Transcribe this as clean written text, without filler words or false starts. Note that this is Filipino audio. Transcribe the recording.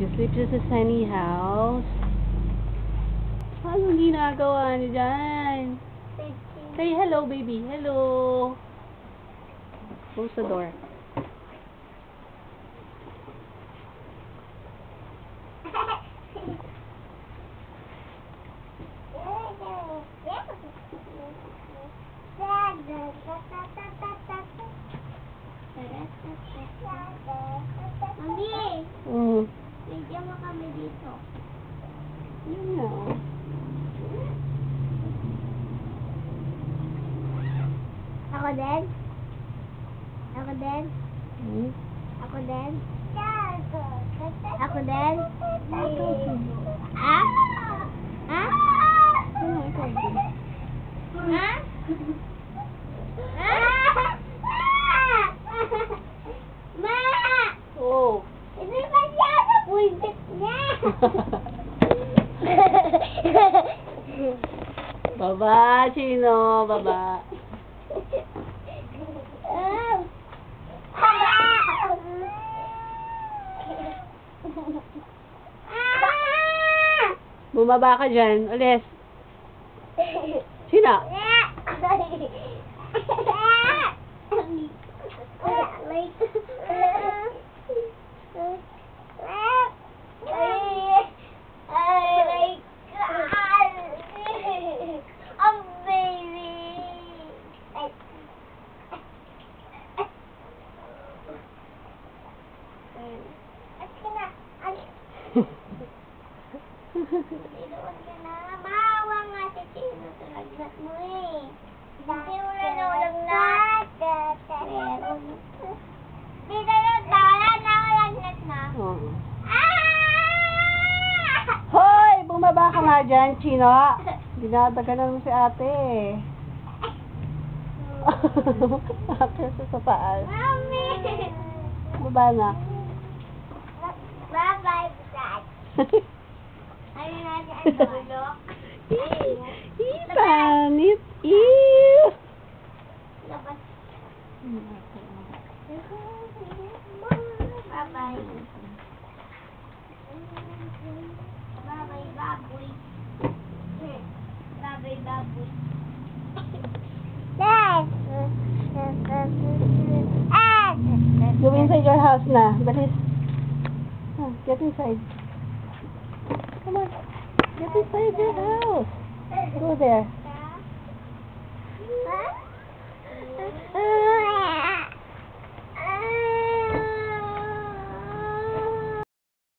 Nag-sleep siya sa sunny house. Anong ginagawa niya dyan? Say hello, baby. Hello. Close the door. Mami, Mm. bigyan mo kami dito. Yun na. Ako din? Ako din? Hmm? Ako din? Ako din? Ha? Ha? Ano, ikaw din. Ha? Ma! Oh. Hindi ba siya napuisit niya? Baba, Chino. Baba. Bumaba ka dyan. Ulis. Sino? Maawa nga si Chino sa lagnat mo eh. Hindi mo na naulagnat. Dito na tala na lagnat na. Oh. Ah! Hoy! Bumaba ka nga dyan, Chino. Dinadaganan mo si ate. Akit sa taas. Mami! Baba na. Bye-bye, Dad. Ayun natin ang dulo. Panit. Ew! Labas. Bye-bye. Bye-bye, baboy. Bye-bye, baboy. Dad! Go inside your house na. Balis. Get inside. Come on. Get inside your house. Go there. Huh?